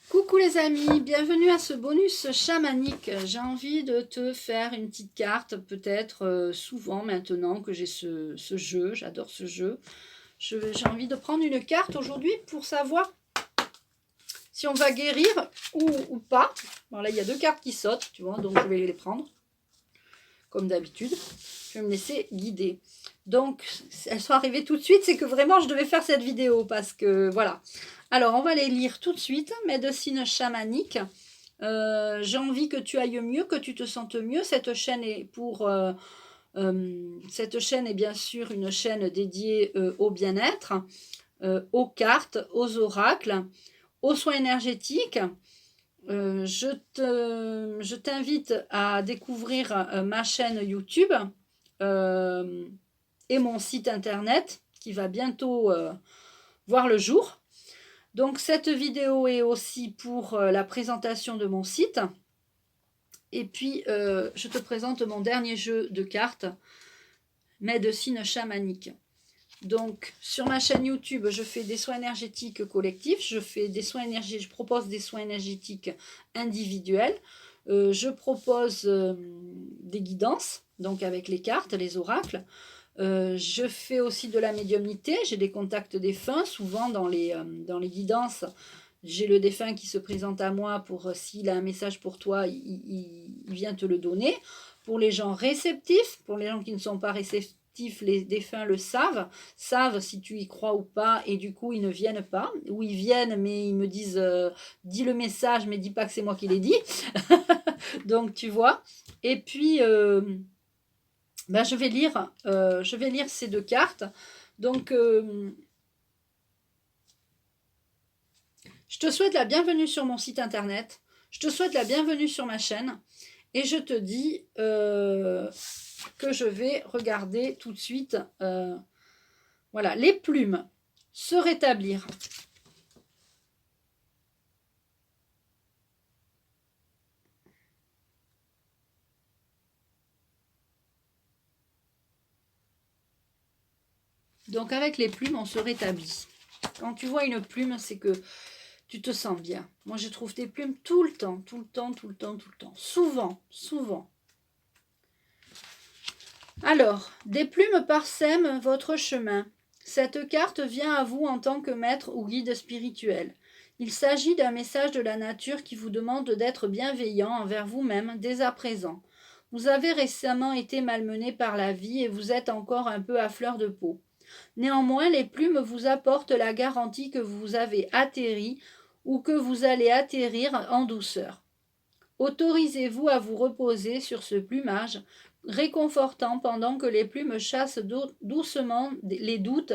Coucou les amis, bienvenue à ce bonus chamanique. J'ai envie de te faire une petite carte, peut-être souvent maintenant que j'ai ce jeu, j'adore ce jeu. J'ai envie de prendre une carte aujourd'hui pour savoir si on va guérir ou pas. Bon, là il y a deux cartes qui sautent, tu vois, donc je vais les prendre comme d'habitude. Je vais me laisser guider. Donc, elles sont arrivées tout de suite, c'est que vraiment je devais faire cette vidéo parce que voilà. Alors, on va les lire tout de suite. Médecine chamanique. J'ai envie que tu ailles mieux, que tu te sentes mieux. Cette chaîne est cette chaîne est bien sûr une chaîne dédiée au bien-être, aux cartes, aux oracles, aux soins énergétiques. Je t'invite à découvrir ma chaîne YouTube et mon site internet qui va bientôt voir le jour. Donc cette vidéo est aussi pour la présentation de mon site. Et puis je te présente mon dernier jeu de cartes, Médecine chamanique. Donc sur ma chaîne YouTube, je fais des soins énergétiques collectifs, je propose des soins énergétiques individuels, je propose des guidances, donc avec les cartes, les oracles. Je fais aussi de la médiumnité, j'ai des contacts défunts, souvent dans les guidances, j'ai le défunt qui se présente à moi pour s'il a un message pour toi, il vient te le donner. Pour les gens réceptifs, pour les gens qui ne sont pas réceptifs, les défunts le savent si tu y crois ou pas, et du coup ils ne viennent pas, ou ils viennent mais ils me disent dis le message mais dis pas que c'est moi qui l'ai dit. Donc tu vois. Et puis je vais lire ces deux cartes. Donc je te souhaite la bienvenue sur mon site internet, je te souhaite la bienvenue sur ma chaîne, et je te dis que je vais regarder tout de suite voilà, les plumes, se rétablir. Donc avec les plumes, on se rétablit. Quand tu vois une plume, c'est que tu te sens bien. Moi, je trouve des plumes tout le temps, tout le temps, tout le temps, tout le temps. Souvent, souvent. Alors, des plumes parsèment votre chemin. Cette carte vient à vous en tant que maître ou guide spirituel. Il s'agit d'un message de la nature qui vous demande d'être bienveillant envers vous-même dès à présent. Vous avez récemment été malmené par la vie et vous êtes encore un peu à fleur de peau. Néanmoins, les plumes vous apportent la garantie que vous avez atterri ou que vous allez atterrir en douceur. Autorisez-vous à vous reposer sur ce plumage réconfortant pendant que les plumes chassent doucement les doutes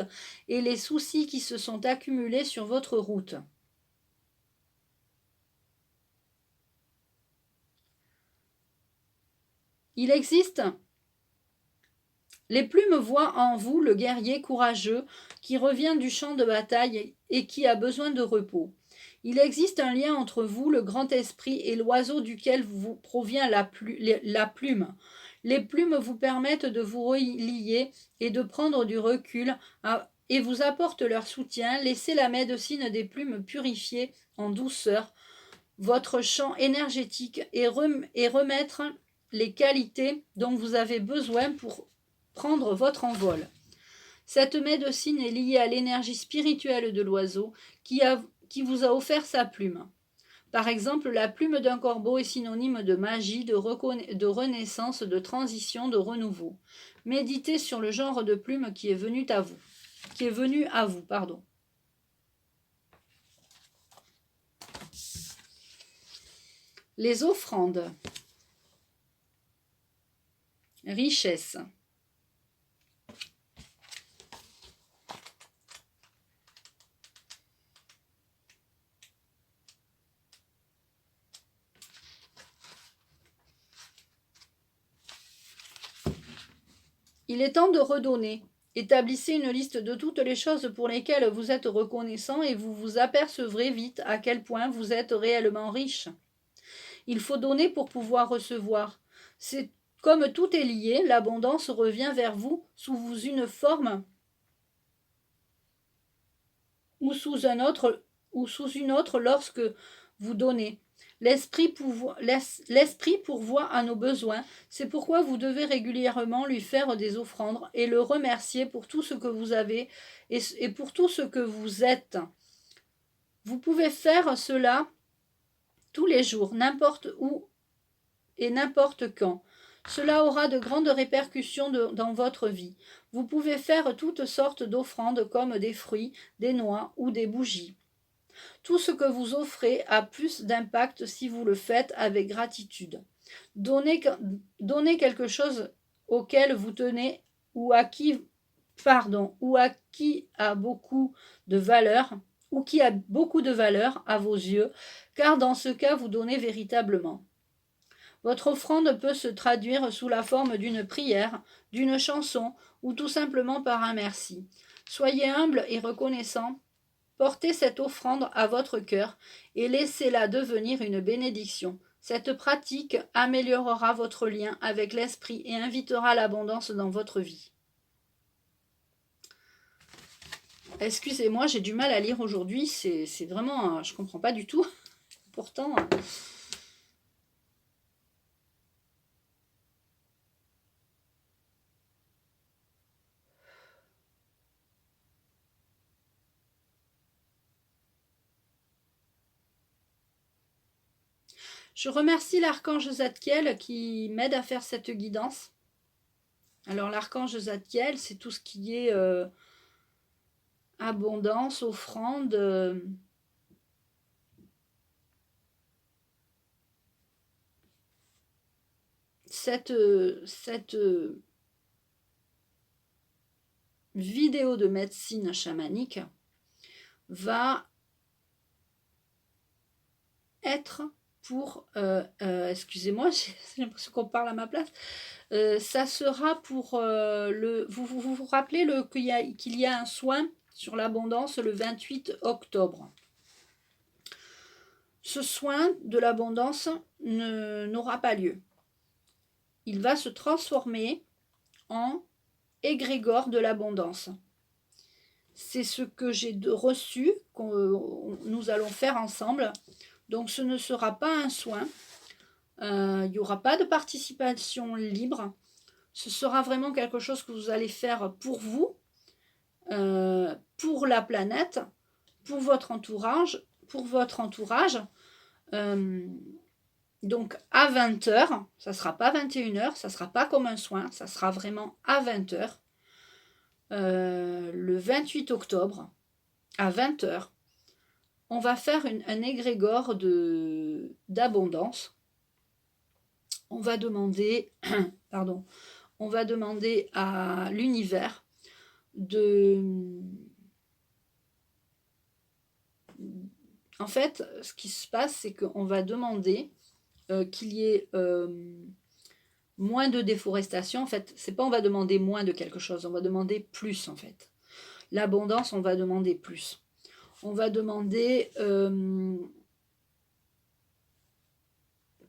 et les soucis qui se sont accumulés sur votre route. Il existe. Les plumes voient en vous le guerrier courageux qui revient du champ de bataille et qui a besoin de repos. Il existe un lien entre vous, le grand esprit, et l'oiseau duquel vous provient la plume. Les plumes vous permettent de vous relier et de prendre du recul et vous apportent leur soutien. Laissez la médecine des plumes purifier en douceur votre champ énergétique et remettre les qualités dont vous avez besoin pour prendre votre envol. Cette médecine est liée à l'énergie spirituelle de l'oiseau qui vous a offert sa plume. Par exemple, la plume d'un corbeau est synonyme de magie, de renaissance, de transition, de renouveau. Méditez sur le genre de plume qui est venu à vous. Les offrandes. Richesse. Il est temps de redonner. Établissez une liste de toutes les choses pour lesquelles vous êtes reconnaissant et vous vous apercevrez vite à quel point vous êtes réellement riche. Il faut donner pour pouvoir recevoir. C'est comme tout est lié, l'abondance revient vers vous sous une forme ou sous une autre lorsque vous donner. L'esprit pourvoit à nos besoins. C'est pourquoi vous devez régulièrement lui faire des offrandes et le remercier pour tout ce que vous avez et pour tout ce que vous êtes. Vous pouvez faire cela tous les jours, n'importe où et n'importe quand. Cela aura de grandes répercussions dans votre vie. Vous pouvez faire toutes sortes d'offrandes comme des fruits, des noix ou des bougies. Tout ce que vous offrez a plus d'impact si vous le faites avec gratitude. Donnez quelque chose auquel vous tenez ou à qui a beaucoup de valeur ou qui a beaucoup de valeur à vos yeux, car dans ce cas vous donnez véritablement. Votre offrande peut se traduire sous la forme d'une prière, d'une chanson ou tout simplement par un merci. Soyez humble et reconnaissant. Portez cette offrande à votre cœur et laissez-la devenir une bénédiction. Cette pratique améliorera votre lien avec l'esprit et invitera l'abondance dans votre vie. Excusez-moi, j'ai du mal à lire aujourd'hui, c'est vraiment, je comprends pas du tout. Pourtant... Je remercie l'archange Zadkiel qui m'aide à faire cette guidance. Alors l'archange Zadkiel, c'est tout ce qui est abondance, offrande. Cette vidéo de médecine chamanique va être pour... excusez-moi, j'ai l'impression qu'on parle à ma place. Ça sera pour vous rappelez qu'il y a un soin sur l'abondance le 28 octobre. Ce soin de l'abondance n'aura pas lieu. Il va se transformer en égrégore de l'abondance. C'est ce que j'ai reçu, nous allons faire ensemble. Donc ce ne sera pas un soin. Il n'y aura pas de participation libre. Ce sera vraiment quelque chose que vous allez faire pour vous, pour la planète, pour votre entourage. Donc à 20h, ça ne sera pas 21h, ça ne sera pas comme un soin, ça sera vraiment à 20h. Le 28 octobre, à 20h, on va faire un égrégore d'abondance. On va demander, on va demander à l'univers En fait, ce qui se passe, c'est qu'on va demander qu'il y ait moins de déforestation. En fait, c'est pas on va demander moins de quelque chose, on va demander plus en fait. L'abondance, on va demander plus. On va demander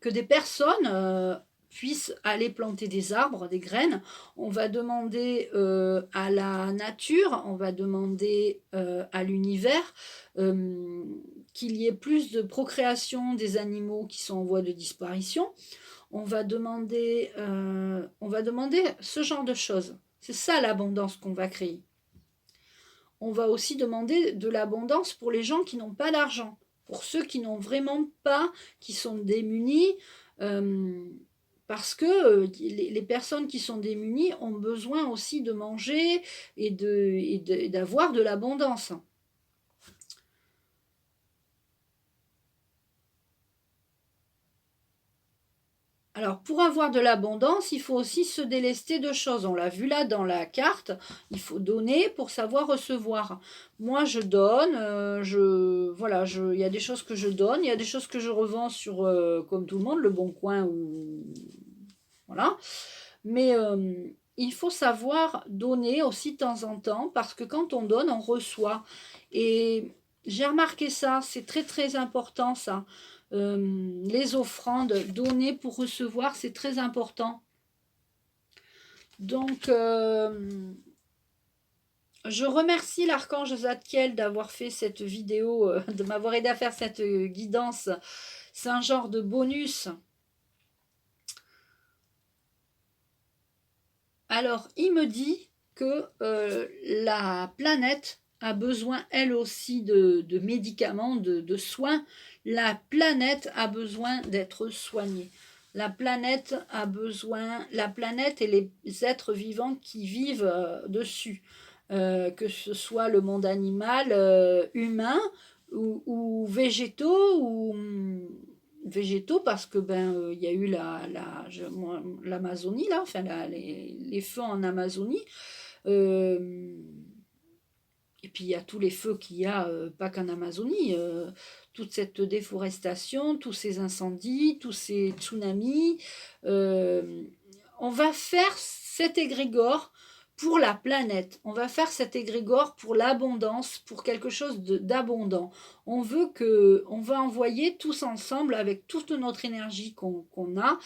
que des personnes puissent aller planter des arbres, des graines. On va demander à la nature, on va demander à l'univers qu'il y ait plus de procréation des animaux qui sont en voie de disparition. On va demander ce genre de choses. C'est ça l'abondance qu'on va créer. On va aussi demander de l'abondance pour les gens qui n'ont pas d'argent, pour ceux qui n'ont vraiment pas, qui sont démunis, parce que les personnes qui sont démunies ont besoin aussi de manger et d'avoir de l'abondance. Alors, pour avoir de l'abondance, il faut aussi se délester de choses. On l'a vu là dans la carte, il faut donner pour savoir recevoir. Moi, je donne, il y a des choses que je donne, il y a des choses que je revends sur, comme tout le monde, le Bon Coin ou... Voilà. Mais il faut savoir donner aussi de temps en temps, parce que quand on donne, on reçoit. Et j'ai remarqué ça, c'est très très important ça. Les offrandes, donner pour recevoir, c'est très important. Donc, Je remercie l'archange Zadkiel d'avoir fait cette vidéo, de m'avoir aidé à faire cette guidance. C'est un genre de bonus. Alors, il me dit que la planète a besoin, elle aussi, de médicaments, de soins. La planète a besoin d'être soignée. La planète a besoin, la planète et les êtres vivants qui vivent dessus, que ce soit le monde animal, humain ou végétaux végétaux parce que il y a eu l'Amazonie là, enfin les feux en Amazonie. Euh, et puis il y a tous les feux qu'il y a, pas qu'en Amazonie, toute cette déforestation, tous ces incendies, tous ces tsunamis. Euh, on va faire cet égrégore pour la planète. On va faire cet égrégore pour l'abondance, pour quelque chose d'abondant. On va envoyer tous ensemble avec toute notre énergie qu'on a.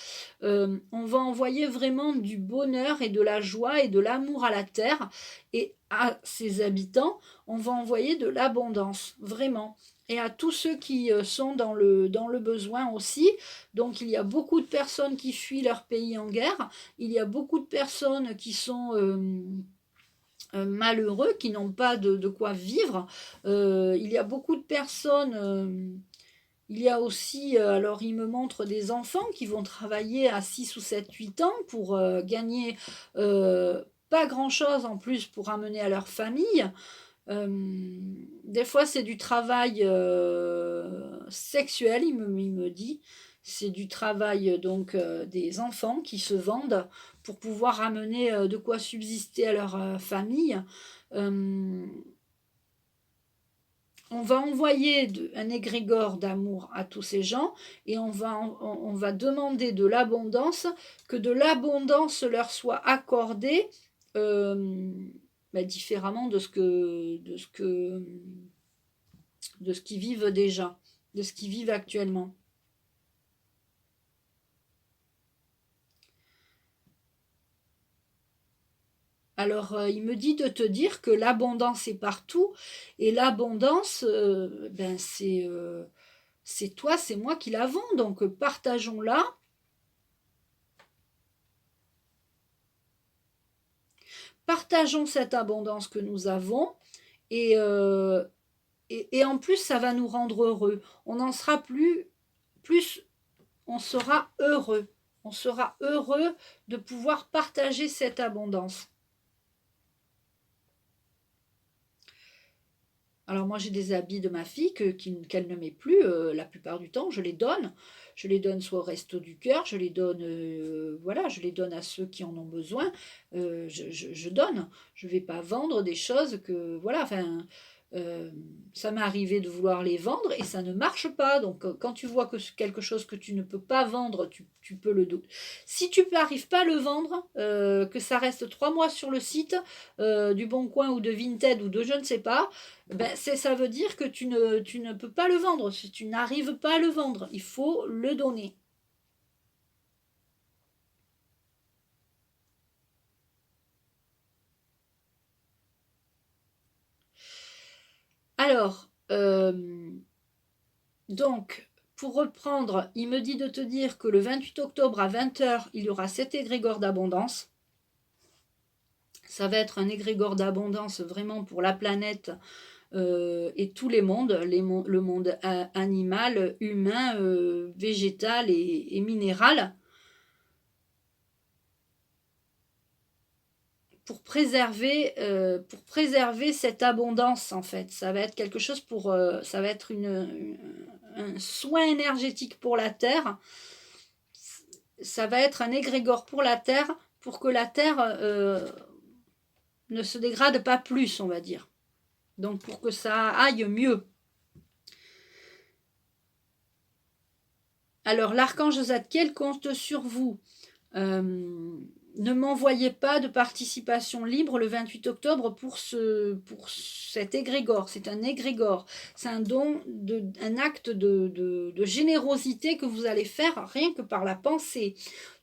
On va envoyer vraiment du bonheur et de la joie et de l'amour à la terre et à ses habitants. On va envoyer de l'abondance, vraiment. Et à tous ceux qui sont dans le besoin aussi. Donc il y a beaucoup de personnes qui fuient leur pays en guerre. Il y a beaucoup de personnes qui sont malheureux, qui n'ont pas de quoi vivre. Il y a beaucoup de personnes. Il y a aussi, alors il me montre des enfants qui vont travailler à 6 ou 7, 8 ans pour gagner pas grand-chose en plus pour amener à leur famille. Des fois, c'est du travail sexuel, il me dit. C'est du travail donc des enfants qui se vendent pour pouvoir amener de quoi subsister à leur famille. Euh, on va envoyer un égrégore d'amour à tous ces gens et on va demander de l'abondance, que de l'abondance leur soit accordée euh, différemment de ce qu'ils vivent déjà, de ce qu'ils vivent actuellement. Alors, il me dit de te dire que l'abondance est partout et l'abondance, c'est toi, c'est moi qui l'avons, donc partageons-la. Partageons cette abondance que nous avons et, euh, et en plus, ça va nous rendre heureux. On en sera plus on sera heureux. On sera heureux de pouvoir partager cette abondance. Alors moi j'ai des habits de ma fille qu'elle ne met plus la plupart du temps, je les donne. Je les donne soit au resto du cœur, je les donne voilà, je les donne à ceux qui en ont besoin. Je donne. Je ne vais pas vendre des choses que voilà, enfin euh, ça m'est arrivé de vouloir les vendre et ça ne marche pas. Donc quand tu vois que c'est quelque chose que tu ne peux pas vendre, tu peux le donner. Si tu n'arrives pas à le vendre, que ça reste 3 mois sur le site du Bon Coin ou de Vinted ou de je ne sais pas, ça veut dire que tu ne peux pas le vendre. Si tu n'arrives pas à le vendre, il faut le donner. Alors, donc, pour reprendre, il me dit de te dire que le 28 octobre à 20 h, il y aura cet égrégore d'abondance. Ça va être un égrégore d'abondance vraiment pour la planète et tous les mondes, le monde animal, humain, végétal et minéral. Pour préserver cette abondance en fait. Ça va être quelque chose ça va être un soin énergétique pour la terre. Ça va être un égrégore pour la terre pour que la terre ne se dégrade pas plus, on va dire. Donc pour que ça aille mieux. Alors l'archange Zadkiel compte sur vous. ne m'envoyez pas de participation libre le 28 octobre pour cet égrégore. C'est un égrégore. C'est un don, un acte de générosité que vous allez faire rien que par la pensée.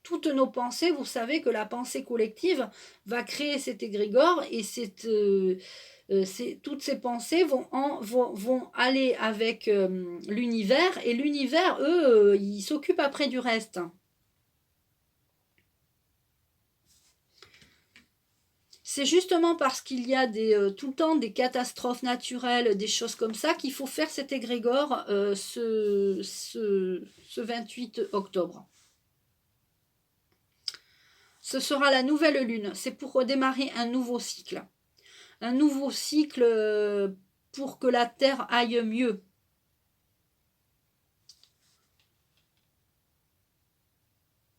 Toutes nos pensées, vous savez que la pensée collective va créer cet égrégore et toutes ces pensées vont aller avec l'univers et l'univers, eux, ils s'occupent après du reste. C'est justement parce qu'il y a tout le temps des catastrophes naturelles, des choses comme ça, qu'il faut faire cet égrégore ce 28 octobre. Ce sera la nouvelle lune. C'est pour redémarrer un nouveau cycle. Un nouveau cycle pour que la Terre aille mieux.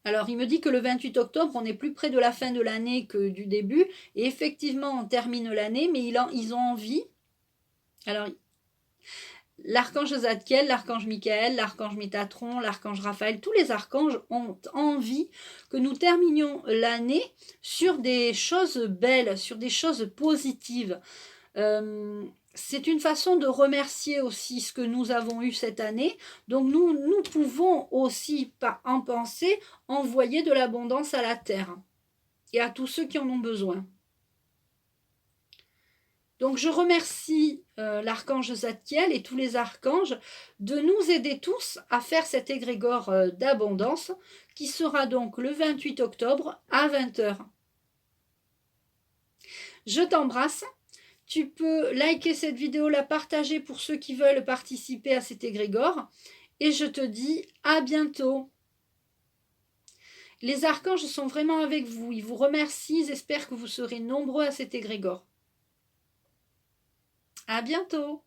Alors, il me dit que le 28 octobre, on est plus près de la fin de l'année que du début. Et effectivement, on termine l'année, mais ils ont envie. Alors, l'archange Zadkiel, l'archange Michael, l'archange Métatron, l'archange Raphaël, tous les archanges ont envie que nous terminions l'année sur des choses belles, sur des choses positives. C'est une façon de remercier aussi ce que nous avons eu cette année. Donc nous pouvons aussi, en pensée, envoyer de l'abondance à la terre et à tous ceux qui en ont besoin. Donc je remercie l'archange Zadkiel et tous les archanges de nous aider tous à faire cet égrégore d'abondance qui sera donc le 28 octobre à 20h. Je t'embrasse. Tu peux liker cette vidéo, la partager pour ceux qui veulent participer à cet égrégore. Et je te dis à bientôt. Les archanges sont vraiment avec vous. Ils vous remercient. J'espère que vous serez nombreux à cet égrégore. À bientôt.